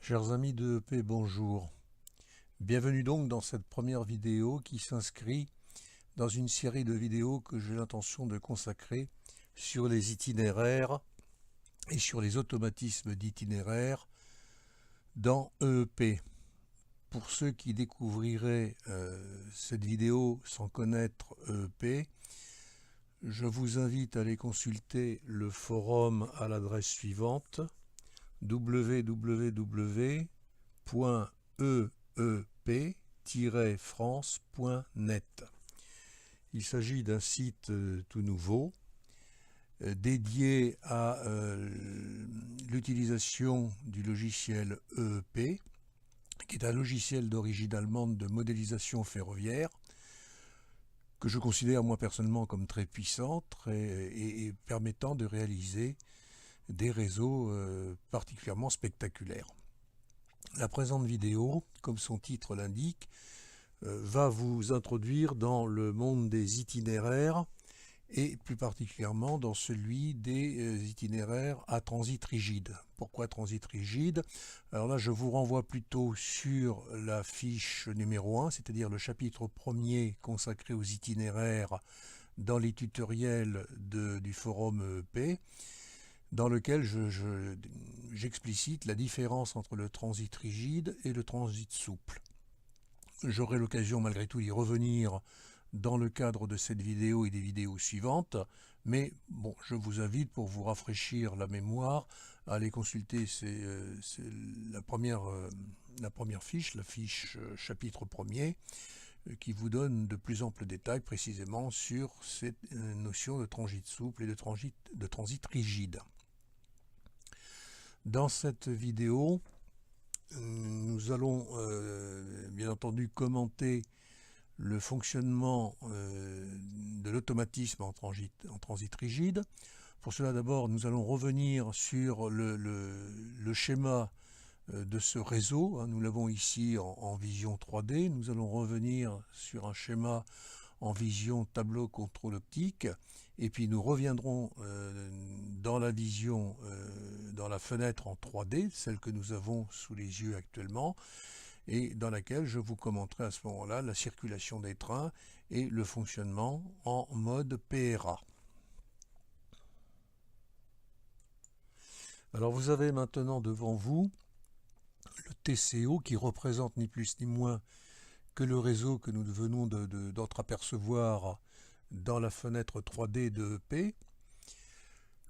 Chers amis de EP, bonjour. Bienvenue donc dans cette première vidéo qui s'inscrit dans une série de vidéos que j'ai l'intention de consacrer sur les itinéraires et sur les automatismes d'itinéraires dans EEP. Pour ceux qui découvriraient cette vidéo sans connaître EEP, je vous invite à aller consulter le forum à l'adresse suivante www.eep-france.net. Il s'agit d'un site tout nouveau dédié à l'utilisation du logiciel EEP, qui est un logiciel d'origine allemande de modélisation ferroviaire, que je considère moi personnellement comme très puissant et permettant de réaliser des réseaux particulièrement spectaculaires. La présente vidéo, comme son titre l'indique, va vous introduire dans le monde des itinéraires et plus particulièrement dans celui des itinéraires à transit rigide. Pourquoi transit rigide? Alors là, je vous renvoie plutôt sur la fiche numéro 1, c'est-à-dire le chapitre premier consacré aux itinéraires dans les tutoriels du forum EEP, dans lequel j'explicite la différence entre le transit rigide et le transit souple. J'aurai l'occasion malgré tout d'y revenir dans le cadre de cette vidéo et des vidéos suivantes, mais bon, je vous invite, pour vous rafraîchir la mémoire, à aller consulter la première fiche, la fiche chapitre premier, qui vous donne de plus amples détails précisément sur cette notion de transit souple et de transit rigide. Dans cette vidéo, nous allons bien entendu commenter le fonctionnement de l'automatisme en transit rigide. Pour cela, d'abord, nous allons revenir sur le schéma de ce réseau. Nous l'avons ici en vision 3D. Nous allons revenir sur un schéma en vision tableau contrôle optique, et puis nous reviendrons dans la vision, dans la fenêtre en 3D, celle que nous avons sous les yeux actuellement, et dans laquelle je vous commenterai à ce moment-là la circulation des trains et le fonctionnement en mode PRA. Alors vous avez maintenant devant vous le TCO qui représente ni plus ni moins que le réseau que nous venons d'entreapercevoir dans la fenêtre 3D de EP.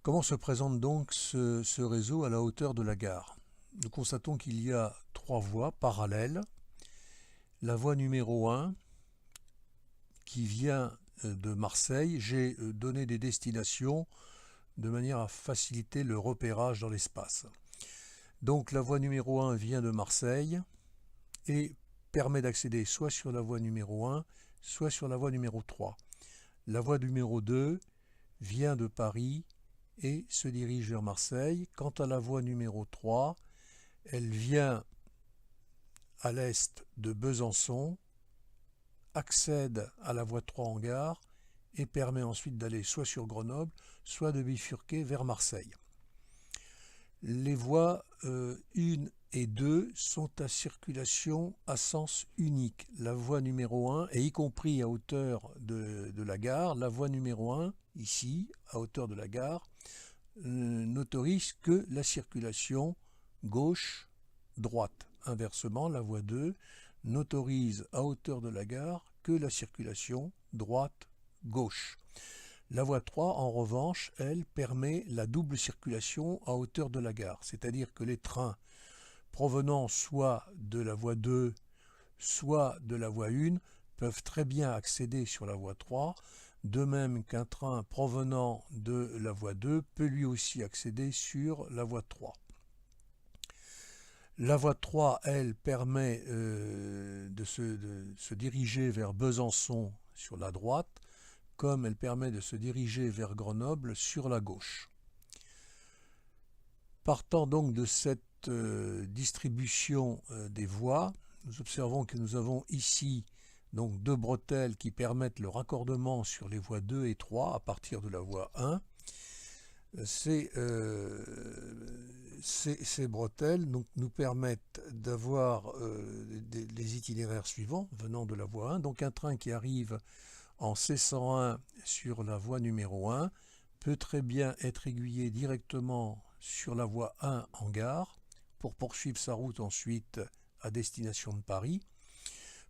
Comment se présente donc ce réseau à la hauteur de la gare? Nous constatons qu'il y a trois voies parallèles. La voie numéro 1 qui vient de Marseille. J'ai donné des destinations de manière à faciliter le repérage dans l'espace. Donc la voie numéro 1 vient de Marseille et permet d'accéder soit sur la voie numéro 1, soit sur la voie numéro 3. La voie numéro 2 vient de Paris et se dirige vers Marseille. Quant à la voie numéro 3, elle vient à l'est de Besançon, accède à la voie 3 en gare et permet ensuite d'aller soit sur Grenoble, soit de bifurquer vers Marseille. Les voies 1 et 2 sont à circulation à sens unique. La voie numéro 1, et y compris à hauteur de la gare, la voie numéro 1, ici, à hauteur de la gare, n'autorise que la circulation gauche-droite. Inversement, la voie 2 n'autorise à hauteur de la gare que la circulation droite-gauche. La voie 3, en revanche, elle permet la double circulation à hauteur de la gare, c'est-à-dire que les trains provenant soit de la voie 2, soit de la voie 1, peuvent très bien accéder sur la voie 3, de même qu'un train provenant de la voie 2 peut lui aussi accéder sur la voie 3. La voie 3, elle, permet de se diriger vers Besançon sur la droite, comme elle permet de se diriger vers Grenoble sur la gauche. Partant donc de cette distribution des voies, nous observons que nous avons ici donc deux bretelles qui permettent le raccordement sur les voies 2 et 3 à partir de la voie 1. Ces, ces bretelles donc, nous permettent d'avoir les itinéraires suivants venant de la voie 1. Donc un train qui arrive en C101 sur la voie numéro 1 peut très bien être aiguillé directement sur la voie 1 en gare pour poursuivre sa route ensuite à destination de Paris.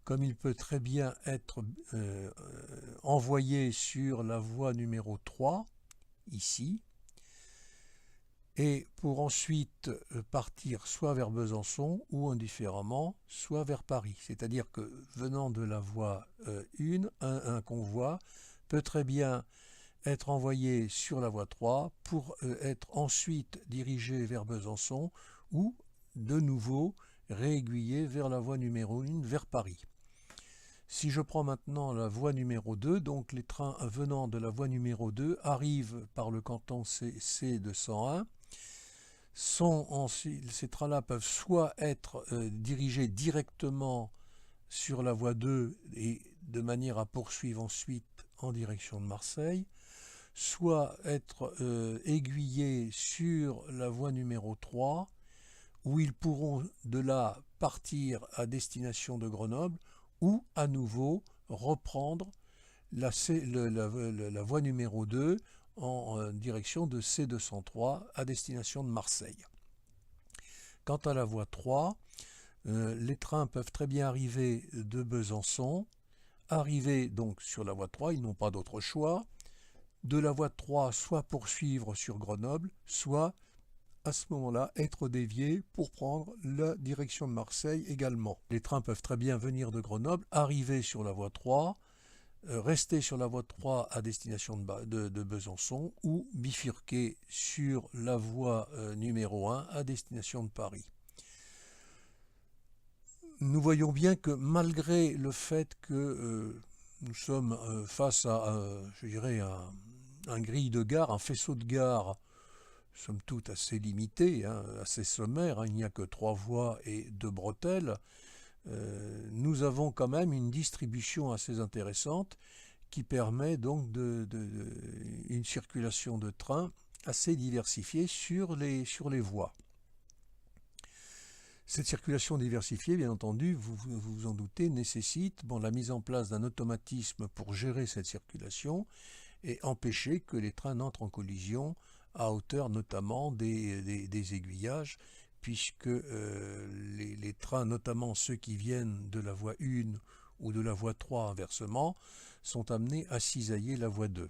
Comme il peut très bien être envoyé sur la voie numéro 3, ici, et pour ensuite partir soit vers Besançon ou indifféremment, soit vers Paris. C'est-à-dire que venant de la voie 1, un convoi peut très bien être envoyé sur la voie 3 pour être ensuite dirigé vers Besançon ou de nouveau réaiguillé vers la voie numéro 1 vers Paris. Si je prends maintenant la voie numéro 2, donc les trains venant de la voie numéro 2 arrivent par le canton C201. Ces trains-là peuvent soit être dirigés directement sur la voie 2 et de manière à poursuivre ensuite en direction de Marseille, soit être aiguillés sur la voie numéro 3, où ils pourront de là partir à destination de Grenoble, ou à nouveau reprendre la voie numéro 2 en direction de C203 à destination de Marseille. Quant à la voie 3, les trains peuvent très bien arriver de Besançon, arriver donc sur la voie 3, ils n'ont pas d'autre choix, de la voie 3 soit poursuivre sur Grenoble, soit à ce moment-là être déviés pour prendre la direction de Marseille également. Les trains peuvent très bien venir de Grenoble, arriver sur la voie 3, rester sur la voie 3 à destination de Besançon ou bifurquer sur la voie numéro 1 à destination de Paris. Nous voyons bien que malgré le fait que nous sommes face à, je dirais, un grille de gare, un faisceau de gare, somme toute assez limité, assez sommaire, il n'y a que 3 voies et 2 bretelles, nous avons quand même une distribution assez intéressante qui permet donc une circulation de trains assez diversifiée sur les voies. Cette circulation diversifiée, bien entendu, vous vous en doutez, nécessite la mise en place d'un automatisme pour gérer cette circulation et empêcher que les trains n'entrent en collision à hauteur notamment des aiguillages, puisque les trains, notamment ceux qui viennent de la voie 1 ou de la voie 3 inversement, sont amenés à cisailler la voie 2.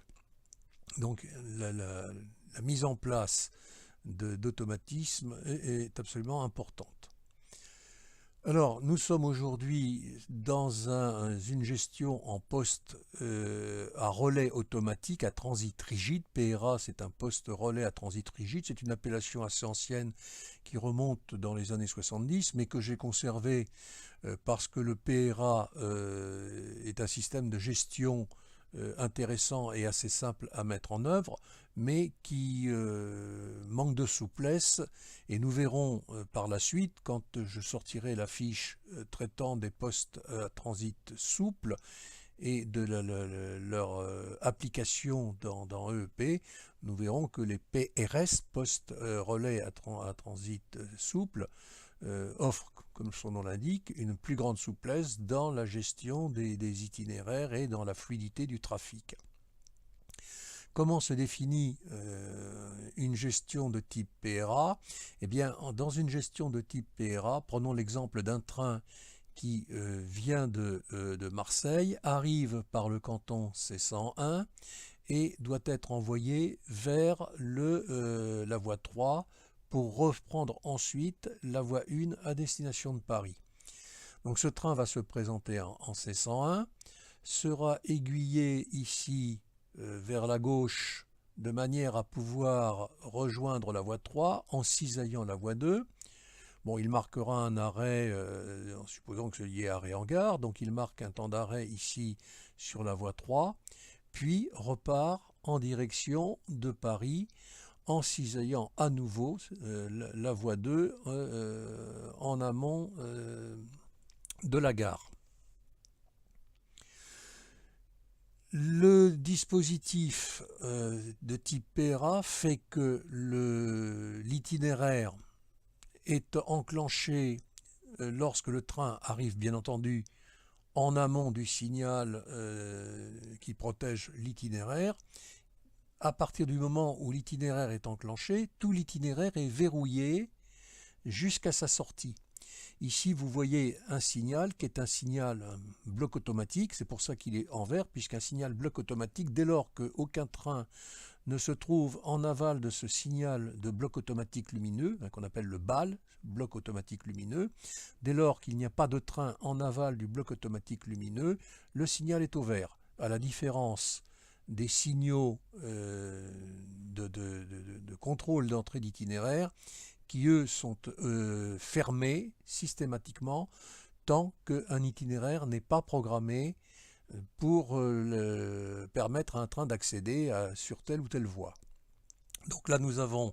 Donc la mise en place d'automatisme est absolument importante. Alors, nous sommes aujourd'hui dans une gestion en poste à relais automatique à transit rigide. PRA, c'est un poste relais à transit rigide. C'est une appellation assez ancienne qui remonte dans les années 70, mais que j'ai conservée parce que le PRA est un système de gestion intéressant et assez simple à mettre en œuvre, mais qui manque de souplesse, et nous verrons par la suite, quand je sortirai la fiche traitant des postes à transit souple et de leur application dans EEP, nous verrons que les PRS, postes relais à transit souple, offrent, comme son nom l'indique, une plus grande souplesse dans la gestion des itinéraires et dans la fluidité du trafic. Comment se définit une gestion de type PRA? Eh bien, dans une gestion de type PRA, prenons l'exemple d'un train qui vient de Marseille, arrive par le canton C101 et doit être envoyé vers la voie 3 pour reprendre ensuite la voie 1 à destination de Paris. Donc ce train va se présenter en C101, sera aiguillé ici vers la gauche de manière à pouvoir rejoindre la voie 3 en cisaillant la voie 2. Bon, il marquera un arrêt, en supposant que c'est lié à arrêt en gare, donc il marque un temps d'arrêt ici sur la voie 3, puis repart en direction de Paris en cisaillant à nouveau la voie 2 en amont de la gare. Le dispositif de type PRA fait que l'itinéraire est enclenché lorsque le train arrive, bien entendu, en amont du signal qui protège l'itinéraire. À partir du moment où l'itinéraire est enclenché, tout l'itinéraire est verrouillé jusqu'à sa sortie. Ici, vous voyez un signal qui est un signal bloc automatique. C'est pour ça qu'il est en vert, puisqu'un signal bloc automatique, dès lors qu'aucun train ne se trouve en aval de ce signal de bloc automatique lumineux, qu'on appelle le BAL, bloc automatique lumineux, dès lors qu'il n'y a pas de train en aval du bloc automatique lumineux, le signal est au vert. À la différence des signaux de contrôle d'entrée d'itinéraire, qui eux sont fermés systématiquement tant qu'un itinéraire n'est pas programmé pour permettre à un train d'accéder sur telle ou telle voie. Donc là nous avons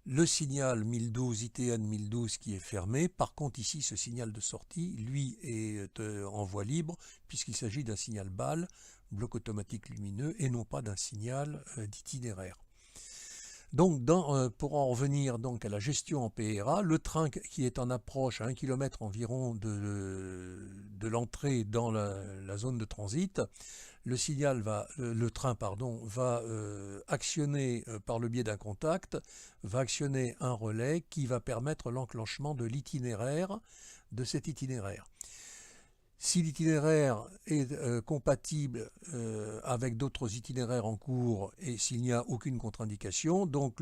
le signal 1012, ITN 1012 qui est fermé. Par contre ici ce signal de sortie, lui, est en voie libre puisqu'il s'agit d'un signal BAL, bloc automatique lumineux, et non pas d'un signal d'itinéraire. Donc, pour en revenir donc à la gestion en PRA, le train qui est en approche à 1 km environ de l'entrée dans la zone de transit, le train va actionner par le biais d'un contact, va actionner un relais qui va permettre l'enclenchement de l'itinéraire, de cet itinéraire. Si l'itinéraire est compatible avec d'autres itinéraires en cours et s'il n'y a aucune contre-indication, donc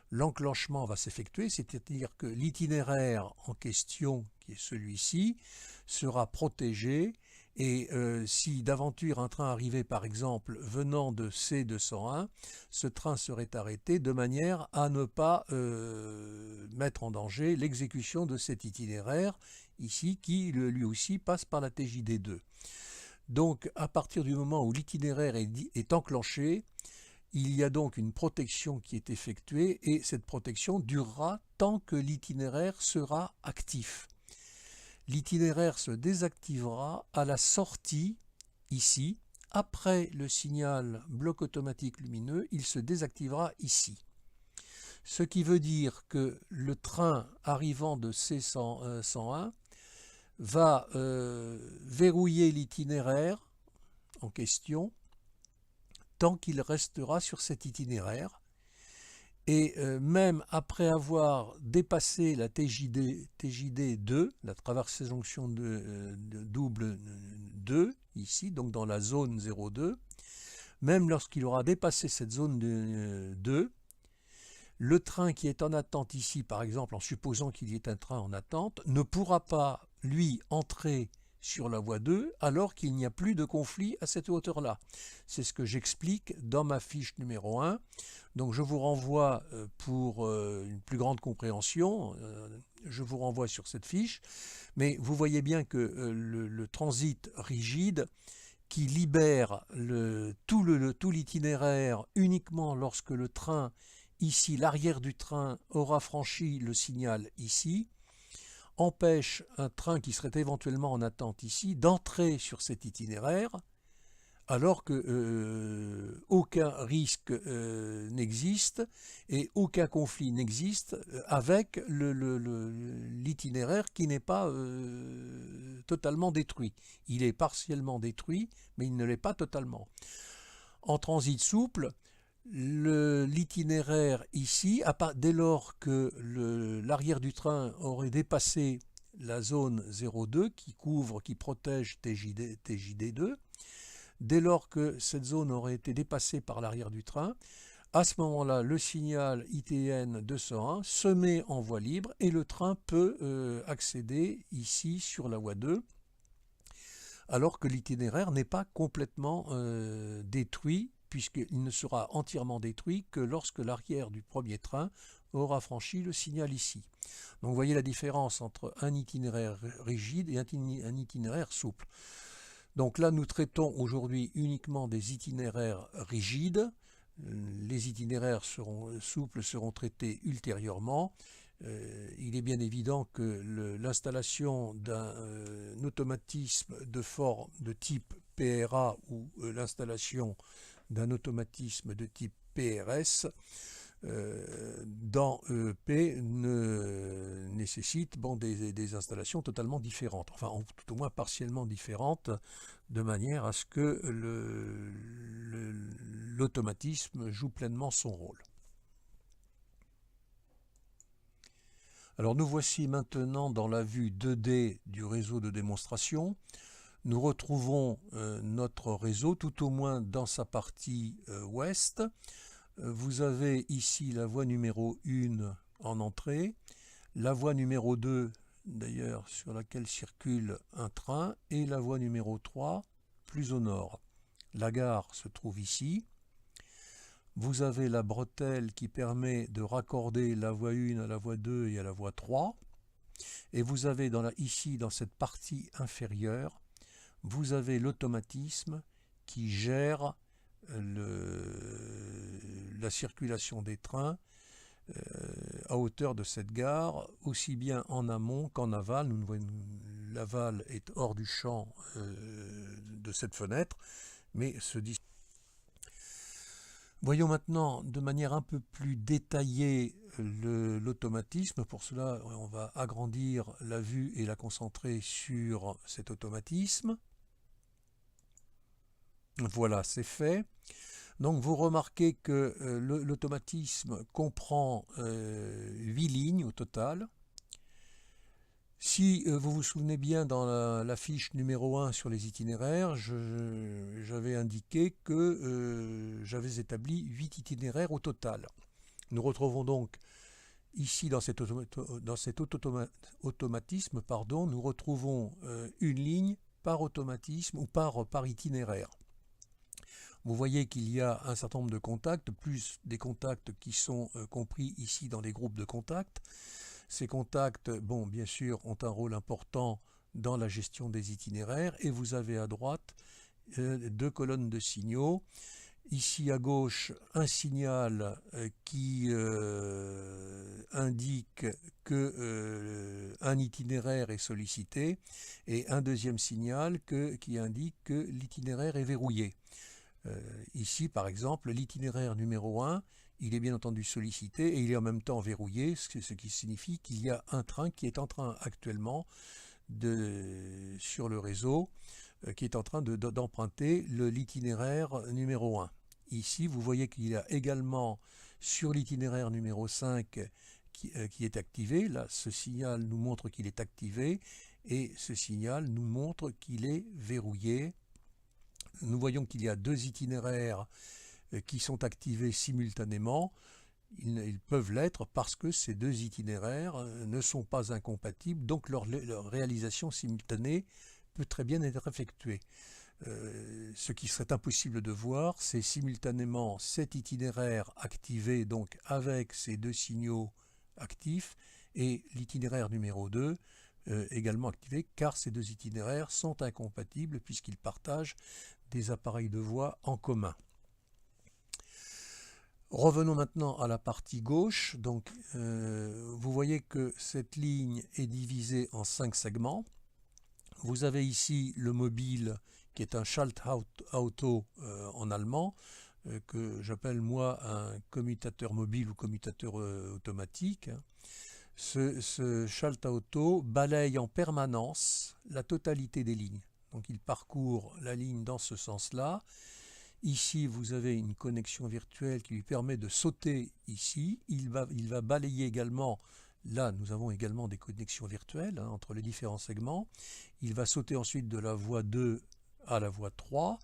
l'enclenchement va s'effectuer, c'est-à-dire que l'itinéraire en question, qui est celui-ci, sera protégé et si d'aventure un train arrivait par exemple venant de C201, ce train serait arrêté de manière à ne pas mettre en danger l'exécution de cet itinéraire ici qui lui aussi passe par la TJD2. Donc à partir du moment où l'itinéraire est enclenché, il y a donc une protection qui est effectuée et cette protection durera tant que l'itinéraire sera actif. L'itinéraire se désactivera à la sortie, ici, après le signal bloc automatique lumineux, il se désactivera ici. Ce qui veut dire que le train arrivant de C101 va verrouiller l'itinéraire en question tant qu'il restera sur cet itinéraire. Et même après avoir dépassé la TJD2, la traversée jonction de double 2, ici, donc dans la zone 02, même lorsqu'il aura dépassé cette zone de 2, le train qui est en attente ici, par exemple, en supposant qu'il y ait un train en attente, ne pourra pas, lui, entrer sur la voie 2 alors qu'il n'y a plus de conflit à cette hauteur-là. C'est ce que j'explique dans ma fiche numéro 1. Donc je vous renvoie pour une plus grande compréhension, je vous renvoie sur cette fiche, mais vous voyez bien que le transit rigide qui libère tout l'itinéraire uniquement lorsque le train, ici l'arrière du train aura franchi le signal ici, empêche un train qui serait éventuellement en attente ici d'entrer sur cet itinéraire alors que aucun risque n'existe et aucun conflit n'existe avec l'itinéraire qui n'est pas totalement détruit. Il est partiellement détruit, mais il ne l'est pas totalement. En transit souple, l'itinéraire ici, dès lors que l'arrière du train aurait dépassé la zone 02 qui protège TJD2, dès lors que cette zone aurait été dépassée par l'arrière du train, à ce moment-là, le signal ITN 201 se met en voie libre et le train peut accéder ici sur la voie 2, alors que l'itinéraire n'est pas complètement détruit, puisqu'il ne sera entièrement détruit que lorsque l'arrière du premier train aura franchi le signal ici. Donc vous voyez la différence entre un itinéraire rigide et un itinéraire souple. Donc là, nous traitons aujourd'hui uniquement des itinéraires rigides. Les itinéraires souples seront traités ultérieurement. Il est bien évident que l'installation d'un automatisme de type PRA ou l'installation d'un automatisme de type PRS dans EP nécessite des installations totalement différentes, enfin tout au moins partiellement différentes, de manière à ce que l'automatisme joue pleinement son rôle. Alors nous voici maintenant dans la vue 2D du réseau de démonstration. Nous retrouvons notre réseau, tout au moins dans sa partie ouest. Vous avez ici la voie numéro 1 en entrée, la voie numéro 2 d'ailleurs sur laquelle circule un train, et la voie numéro 3 plus au nord. La gare se trouve ici. Vous avez la bretelle qui permet de raccorder la voie 1 à la voie 2 et à la voie 3. Et vous avez ici dans cette partie inférieure, vous avez l'automatisme qui gère la circulation des trains à hauteur de cette gare, aussi bien en amont qu'en aval. L'aval est hors du champ de cette fenêtre, mais voyons maintenant de manière un peu plus détaillée l'automatisme. Pour cela, on va agrandir la vue et la concentrer sur cet automatisme. Voilà, c'est fait. Donc vous remarquez que l'automatisme comprend 8 lignes au total. Si vous vous souvenez bien, dans la fiche numéro 1 sur les itinéraires, j'avais indiqué que j'avais établi 8 itinéraires au total. Nous retrouvons donc ici dans cet automatisme, nous retrouvons une ligne par automatisme ou par itinéraire. Vous voyez qu'il y a un certain nombre de contacts, plus des contacts qui sont compris ici dans les groupes de contacts. Ces contacts, bien sûr, ont un rôle important dans la gestion des itinéraires, et vous avez à droite 2 colonnes de signaux. Ici à gauche, un signal qui indique que un itinéraire est sollicité, et un deuxième signal qui indique que l'itinéraire est verrouillé. Ici, par exemple, l'itinéraire numéro 1, il est bien entendu sollicité et il est en même temps verrouillé, ce qui signifie qu'il y a un train qui est en train actuellement sur le réseau, qui est en train d'emprunter l'itinéraire numéro 1. Ici, vous voyez qu'il y a également sur l'itinéraire numéro 5 qui est activé. Là, ce signal nous montre qu'il est activé et ce signal nous montre qu'il est verrouillé. Nous voyons qu'il y a 2 itinéraires qui sont activés simultanément. Ils peuvent l'être parce que ces 2 itinéraires ne sont pas incompatibles, donc leur réalisation simultanée peut très bien être effectuée. Ce qui serait impossible de voir, c'est simultanément cet itinéraire activé, donc avec ces 2 signaux actifs, et l'itinéraire numéro 2 également activé, car ces 2 itinéraires sont incompatibles puisqu'ils partagent des appareils de voie en commun. Revenons maintenant à la partie gauche. Donc, vous voyez que cette ligne est divisée en 5 segments. Vous avez ici le mobile qui est un Schaltauto en allemand, que j'appelle moi un commutateur mobile ou commutateur automatique. Ce Schaltauto balaye en permanence la totalité des lignes. Donc il parcourt la ligne dans ce sens-là. Ici, vous avez une connexion virtuelle qui lui permet de sauter ici. Il va balayer également, là nous avons également des connexions virtuelles entre les différents segments. Il va sauter ensuite de la voie 2 à la voie 3,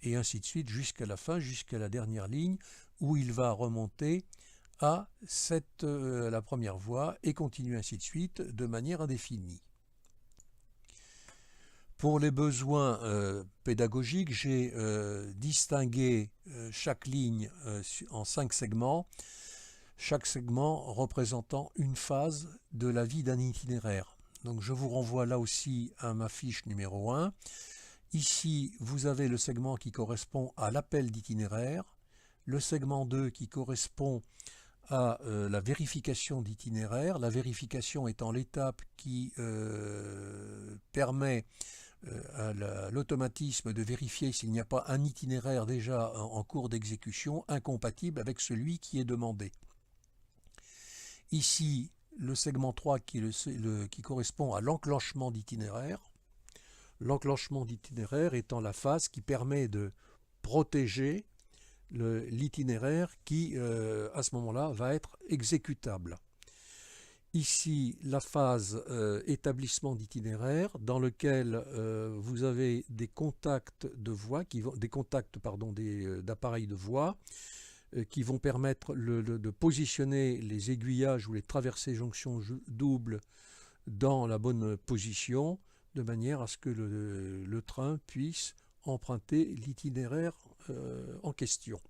et ainsi de suite jusqu'à la fin, jusqu'à la dernière ligne, où il va remonter à la première voie et continuer ainsi de suite de manière indéfinie. Pour les besoins pédagogiques, j'ai distingué chaque ligne en 5 segments, chaque segment représentant une phase de la vie d'un itinéraire. Donc je vous renvoie là aussi à ma fiche numéro 1. Ici, vous avez le segment qui correspond à l'appel d'itinéraire, le segment 2 qui correspond à la vérification d'itinéraire, la vérification étant l'étape qui permet à l'automatisme de vérifier s'il n'y a pas un itinéraire déjà en cours d'exécution incompatible avec celui qui est demandé. Ici, le segment 3 qui correspond à l'enclenchement d'itinéraire. L'enclenchement d'itinéraire étant la phase qui permet de protéger l'itinéraire qui, à ce moment-là, va être exécutable. Ici, la phase établissement d'itinéraire, dans lequel vous avez des contacts de voie, d'appareils de voie, qui vont permettre de positionner les aiguillages ou les traversées jonctions doubles dans la bonne position, de manière à ce que le train puisse emprunter l'itinéraire en question.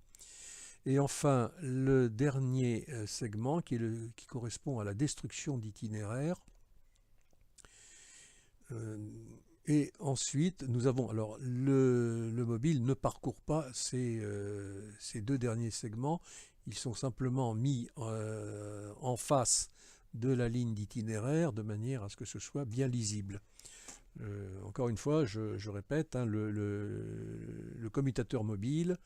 Et enfin, le dernier segment qui correspond à la destruction d'itinéraire. Et ensuite, nous avons, alors le mobile ne parcourt pas ces deux derniers segments, ils sont simplement mis en face de la ligne d'itinéraire de manière à ce que ce soit bien lisible. Encore une fois, je répète, hein, le commutateur mobile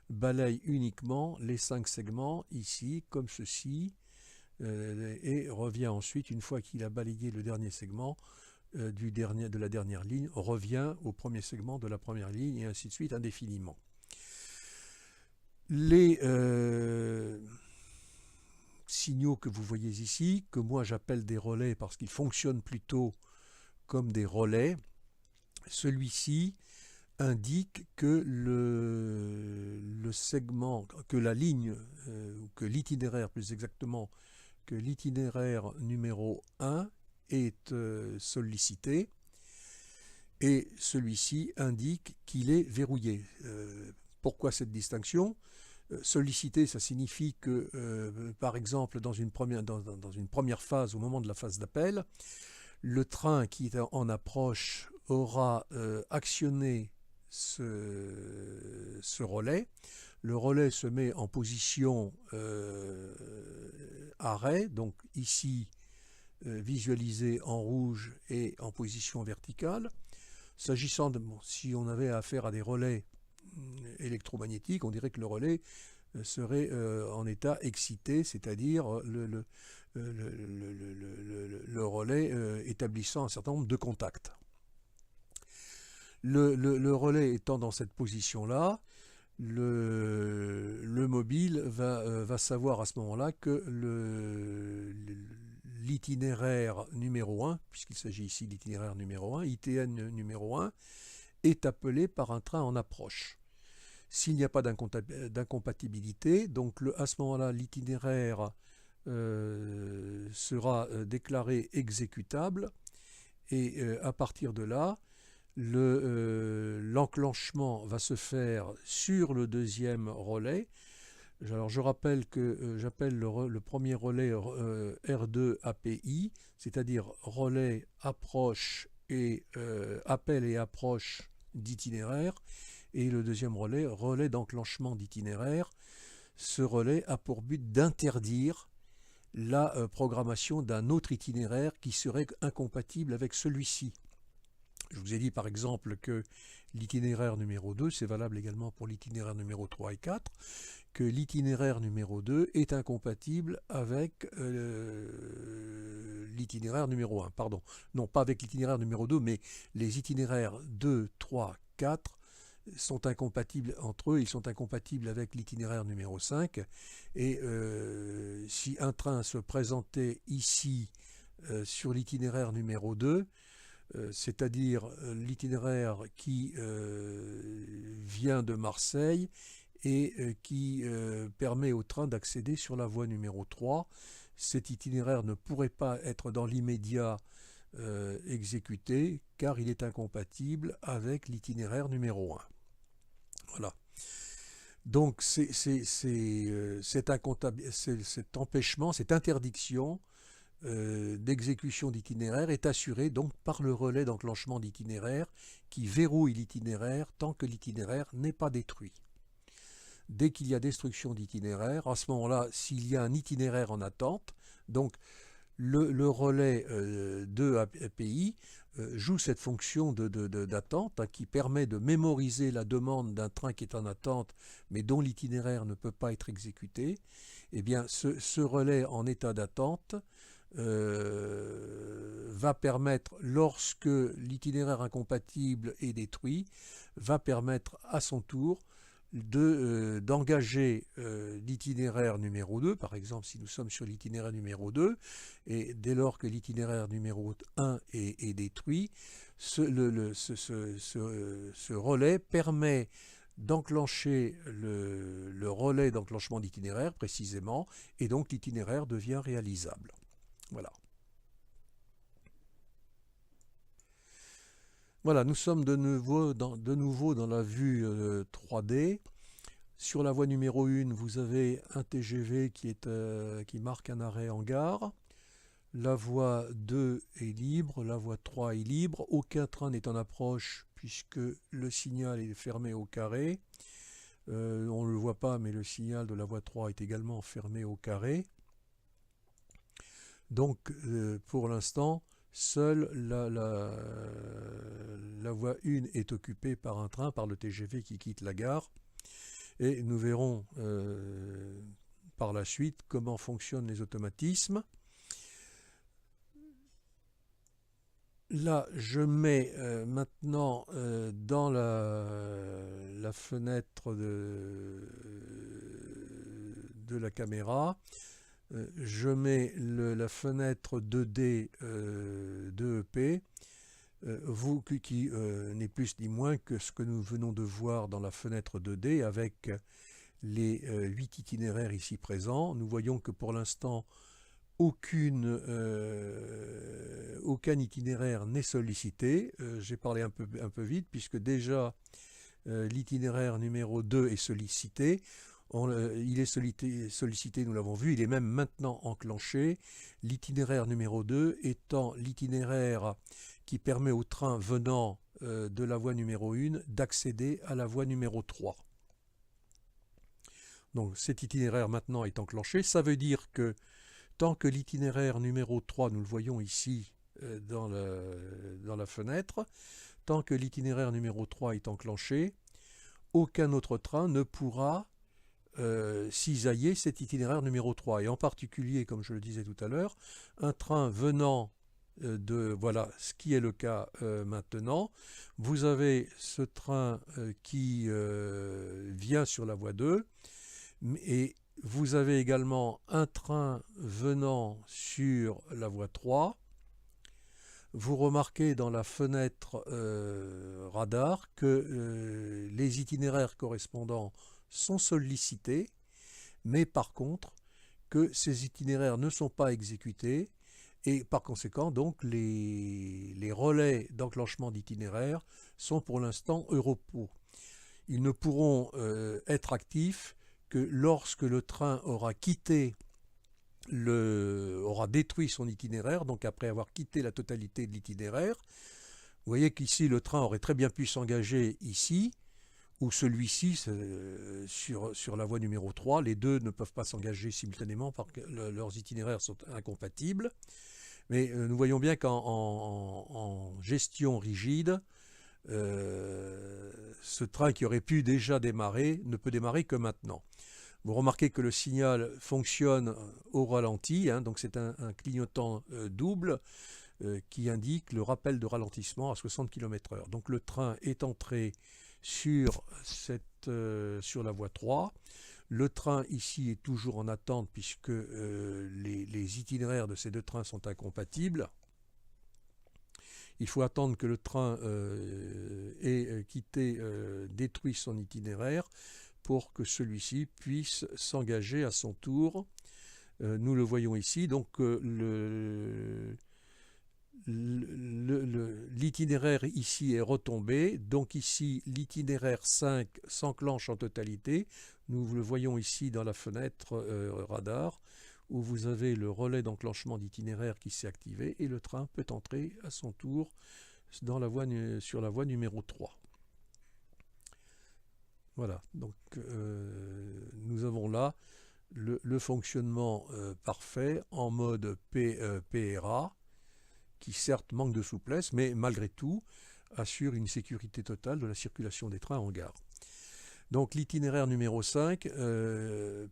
balaye uniquement les 5 segments ici, comme ceci, et revient ensuite, une fois qu'il a balayé le dernier segment de la dernière ligne, revient au premier segment de la première ligne, et ainsi de suite, indéfiniment. Les signaux que vous voyez ici, que moi j'appelle des relais parce qu'ils fonctionnent plutôt comme des relais, celui-ci indique que le segment, que la ligne, ou que l'itinéraire plus exactement, que l'itinéraire numéro 1 est sollicité, et celui-ci indique qu'il est verrouillé. Pourquoi cette distinction ? Sollicité, ça signifie que, par exemple, dans une première phase, au moment de la phase d'appel, le train qui est en approche aura actionné ce relais. Le relais se met en position arrêt, donc ici visualisé en rouge et en position verticale. S'agissant de, si on avait affaire à des relais électromagnétiques, on dirait que le relais serait en état excité, c'est-à-dire le relais établissant un certain nombre de contacts. Le relais étant dans cette position-là, le mobile va savoir à ce moment-là que l'itinéraire numéro 1, puisqu'il s'agit ici de l'itinéraire numéro 1, ITN numéro 1, est appelé par un train en approche. S'il n'y a pas d'incompatibilité, donc à ce moment-là, l'itinéraire sera déclaré exécutable, et à partir de là, l'enclenchement va se faire sur le deuxième relais. Alors je rappelle que j'appelle le premier relais R2 API, c'est-à-dire relais approche et appel et approche d'itinéraire, et le deuxième relais d'enclenchement d'itinéraire. Ce relais a pour but d'interdire la programmation d'un autre itinéraire qui serait incompatible avec celui-ci. Je vous ai dit par exemple que l'itinéraire numéro 2, c'est valable également pour l'itinéraire numéro 3 et 4, que l'itinéraire numéro 2 est incompatible avec l'itinéraire numéro 1. Pardon, non pas avec l'itinéraire numéro 2, mais les itinéraires 2, 3, 4 sont incompatibles entre eux, ils sont incompatibles avec l'itinéraire numéro 5, et si un train se présentait ici sur l'itinéraire numéro 2, c'est-à-dire l'itinéraire qui vient de Marseille et qui permet au train d'accéder sur la voie numéro 3. Cet itinéraire ne pourrait pas être dans l'immédiat exécuté car il est incompatible avec l'itinéraire numéro 1. Voilà. Donc cet empêchement, cette interdiction d'exécution d'itinéraire est assurée donc par le relais d'enclenchement d'itinéraire qui verrouille l'itinéraire tant que l'itinéraire n'est pas détruit. Dès qu'il y a destruction d'itinéraire, à ce moment-là, s'il y a un itinéraire en attente, donc le relais de API joue cette fonction d'attente qui permet de mémoriser la demande d'un train qui est en attente mais dont l'itinéraire ne peut pas être exécuté. Eh bien, ce relais en état d'attente va permettre, lorsque l'itinéraire incompatible est détruit, va permettre à son tour d'engager l'itinéraire numéro 2, par exemple si nous sommes sur l'itinéraire numéro 2, et dès lors que l'itinéraire numéro 1 est détruit, ce relais permet d'enclencher le relais d'enclenchement d'itinéraire précisément, et donc l'itinéraire devient réalisable. Voilà. Voilà, nous sommes de nouveau dans la vue 3D. Sur la voie numéro 1, vous avez un TGV qui marque un arrêt en gare. La voie 2 est libre, la voie 3 est libre. Aucun train n'est en approche puisque le signal est fermé au carré. On ne le voit pas, mais le signal de la voie 3 est également fermé au carré. Donc, pour l'instant, seule la voie 1 est occupée par un train, par le TGV qui quitte la gare. Et nous verrons par la suite comment fonctionnent les automatismes. Là, je mets maintenant dans la fenêtre de la caméra, je mets la fenêtre 2D d'EEP, qui n'est plus ni moins que ce que nous venons de voir dans la fenêtre 2D avec les 8 itinéraires ici présents. Nous voyons que pour l'instant, aucun itinéraire n'est sollicité. J'ai parlé un peu vite puisque déjà l'itinéraire numéro 2 est sollicité. Il est sollicité, nous l'avons vu, il est même maintenant enclenché. L'itinéraire numéro 2 étant l'itinéraire qui permet au train venant de la voie numéro 1 d'accéder à la voie numéro 3. Donc cet itinéraire maintenant est enclenché. Ça veut dire que tant que l'itinéraire numéro 3, nous le voyons ici dans la fenêtre, tant que l'itinéraire numéro 3 est enclenché, aucun autre train ne pourra cisailler cet itinéraire numéro 3. Et en particulier, comme je le disais tout à l'heure, un train venant voilà ce qui est le cas maintenant. Vous avez ce train qui vient sur la voie 2 et vous avez également un train venant sur la voie 3. Vous remarquez dans la fenêtre radar que les itinéraires correspondants sont sollicités, mais par contre que ces itinéraires ne sont pas exécutés et par conséquent donc les relais d'enclenchement d'itinéraires sont pour l'instant au repos. Ils ne pourront être actifs que lorsque le train aura détruit son itinéraire, donc après avoir quitté la totalité de l'itinéraire. Vous voyez qu'ici le train aurait très bien pu s'engager ici, ou celui-ci sur la voie numéro 3. Les deux ne peuvent pas s'engager simultanément parce que leurs itinéraires sont incompatibles. Mais nous voyons bien qu'en gestion rigide, ce train qui aurait pu déjà démarrer ne peut démarrer que maintenant. Vous remarquez que le signal fonctionne au ralenti, donc c'est un clignotant double qui indique le rappel de ralentissement à 60 km/h. Donc le train est entré sur la voie 3. Le train ici est toujours en attente puisque les itinéraires de ces deux trains sont incompatibles. Il faut attendre que le train ait détruit son itinéraire pour que celui-ci puisse s'engager à son tour. Nous le voyons ici, donc l'itinéraire ici est retombé, donc ici l'itinéraire 5 s'enclenche en totalité. Nous le voyons ici dans la fenêtre radar où vous avez le relais d'enclenchement d'itinéraire qui s'est activé et le train peut entrer à son tour sur la voie numéro 3. Voilà, donc nous avons là le fonctionnement parfait en mode PRA, qui certes manque de souplesse, mais malgré tout assure une sécurité totale de la circulation des trains en gare. Donc l'itinéraire numéro 5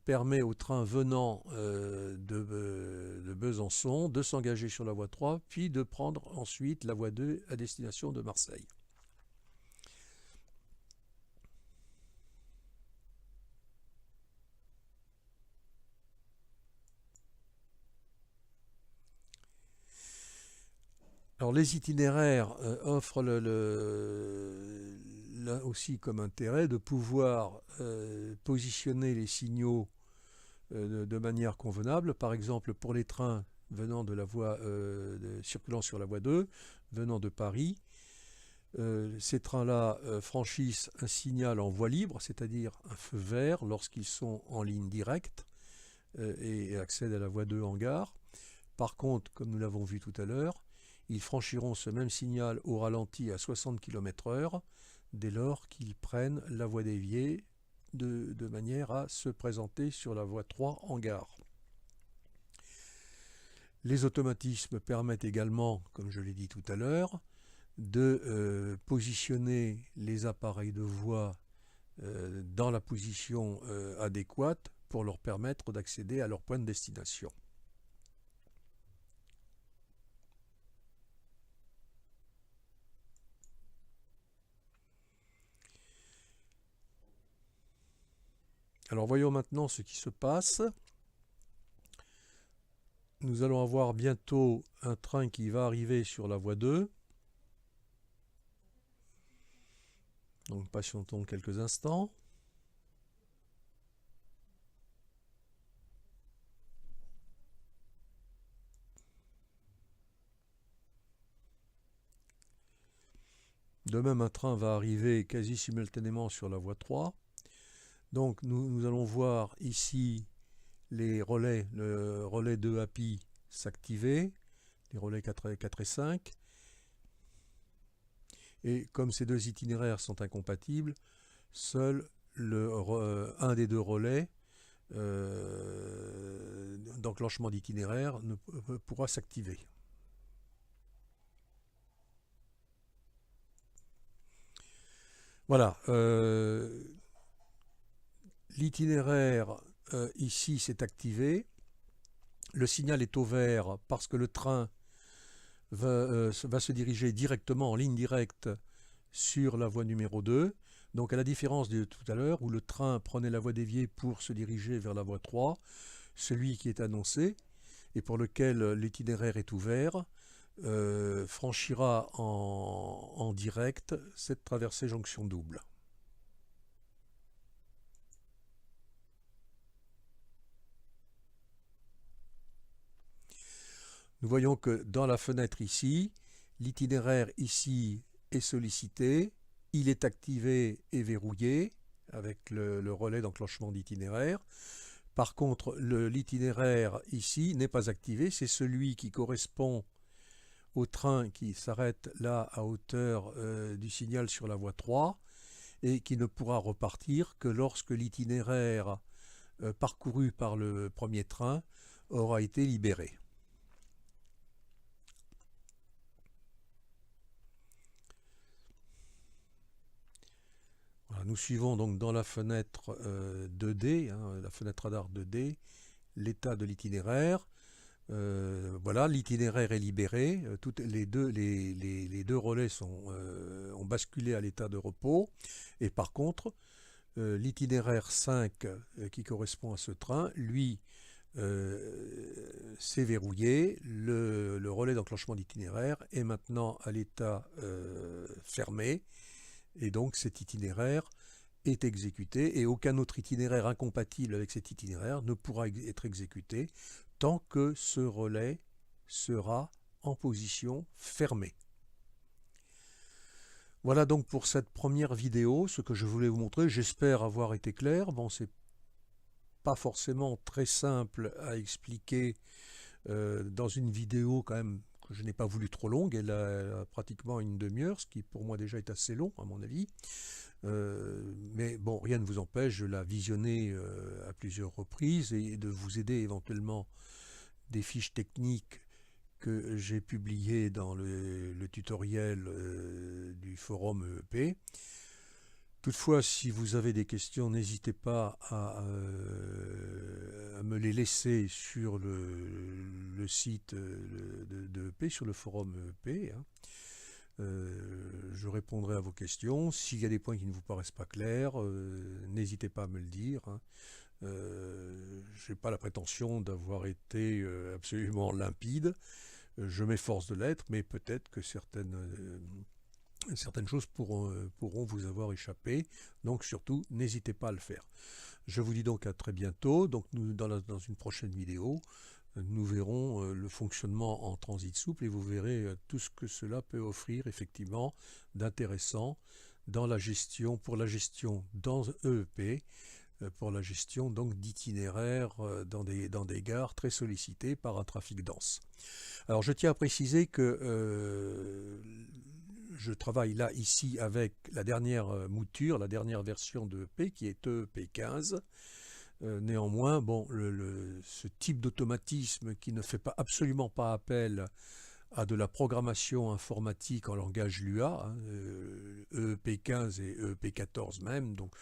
permet aux trains venant de Besançon de s'engager sur la voie 3, puis de prendre ensuite la voie 2 à destination de Marseille. Alors les itinéraires offrent là aussi comme intérêt de pouvoir positionner les signaux de manière convenable. Par exemple, pour les trains venant de la voie circulant sur la voie 2, venant de Paris, ces trains-là franchissent un signal en voie libre, c'est-à-dire un feu vert lorsqu'ils sont en ligne directe et accèdent à la voie 2 en gare. Par contre, comme nous l'avons vu tout à l'heure, ils franchiront ce même signal au ralenti à 60 km/h dès lors qu'ils prennent la voie déviée de manière à se présenter sur la voie 3 en gare. Les automatismes permettent également, comme je l'ai dit tout à l'heure, de positionner les appareils de voie dans la position adéquate pour leur permettre d'accéder à leur point de destination. Alors voyons maintenant ce qui se passe. Nous allons avoir bientôt un train qui va arriver sur la voie 2. Donc patientons quelques instants. De même, un train va arriver quasi simultanément sur la voie 3. Donc nous allons voir ici les relais, le relais 2 API s'activer, les relais 4 et 5. Et comme ces deux itinéraires sont incompatibles, seul un des deux relais d'enclenchement d'itinéraire pourra s'activer. Voilà. L'itinéraire ici s'est activé. Le signal est au vert parce que le train va se diriger directement en ligne directe sur la voie numéro 2. Donc à la différence de tout à l'heure où le train prenait la voie déviée pour se diriger vers la voie 3, celui qui est annoncé et pour lequel l'itinéraire est ouvert franchira en direct cette traversée jonction double. Nous voyons que dans la fenêtre ici, l'itinéraire ici est sollicité, il est activé et verrouillé avec le relais d'enclenchement d'itinéraire. Par contre, l'itinéraire ici n'est pas activé, c'est celui qui correspond au train qui s'arrête là à hauteur du signal sur la voie 3 et qui ne pourra repartir que lorsque l'itinéraire parcouru par le premier train aura été libéré. Voilà, nous suivons donc dans la fenêtre 2D, la fenêtre radar 2D, l'état de l'itinéraire. Voilà, l'itinéraire est libéré, les deux relais ont basculé à l'état de repos, et par contre, l'itinéraire 5 qui correspond à ce train, lui, s'est verrouillé, le relais d'enclenchement d'itinéraire est maintenant à l'état fermé, et donc cet itinéraire est exécuté, et aucun autre itinéraire incompatible avec cet itinéraire ne pourra être exécuté tant que ce relais sera en position fermée. Voilà donc pour cette première vidéo, ce que je voulais vous montrer. J'espère avoir été clair. Bon, c'est pas forcément très simple à expliquer dans une vidéo quand même que je n'ai pas voulu trop longue. Elle a pratiquement une demi-heure, ce qui pour moi déjà est assez long à mon avis. Mais bon, rien ne vous empêche de la visionner à plusieurs reprises et de vous aider éventuellement des fiches techniques que j'ai publiées dans le tutoriel du forum EEP. Toutefois, si vous avez des questions, n'hésitez pas à me les laisser sur le site de EP, sur le forum EP. Hein. Je répondrai à vos questions. S'il y a des points qui ne vous paraissent pas clairs, n'hésitez pas à me le dire. Hein. Je n'ai pas la prétention d'avoir été absolument limpide. Je m'efforce de l'être, mais peut-être que certaines choses pourront vous avoir échappé. Donc surtout, n'hésitez pas à le faire. Je vous dis donc à très bientôt. Donc dans une prochaine vidéo, nous verrons le fonctionnement en transit souple et vous verrez tout ce que cela peut offrir effectivement d'intéressant dans la gestion, pour la gestion dans EEP, pour la gestion donc d'itinéraires dans des gares très sollicitées par un trafic dense. Alors je tiens à préciser que je travaille là ici avec la dernière mouture, la dernière version de EP qui est EP15. Néanmoins, bon, ce type d'automatisme qui ne fait absolument pas appel à de la programmation informatique en langage Lua, hein, EEP15 et EEP14 même, donc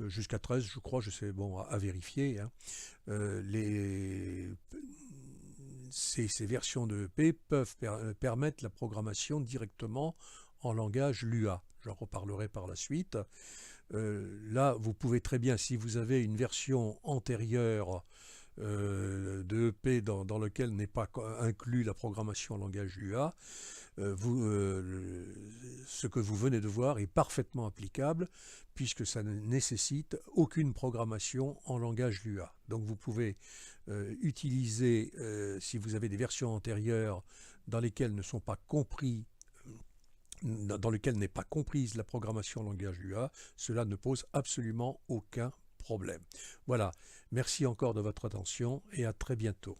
jusqu'à 13 je crois, je sais, bon, à vérifier. Hein. Ces versions de EP peuvent permettre la programmation directement en langage Lua. J'en reparlerai par la suite. Là, vous pouvez très bien, si vous avez une version antérieure de EP dans lequel n'est pas inclus la programmation en langage Lua, ce que vous venez de voir est parfaitement applicable puisque ça ne nécessite aucune programmation en langage Lua. Donc vous pouvez utiliser, si vous avez des versions antérieures dans lesquelles ne sont pas compris dans lequel n'est pas comprise la programmation en langage Lua, cela ne pose absolument aucun problème. Voilà, merci encore de votre attention et à très bientôt.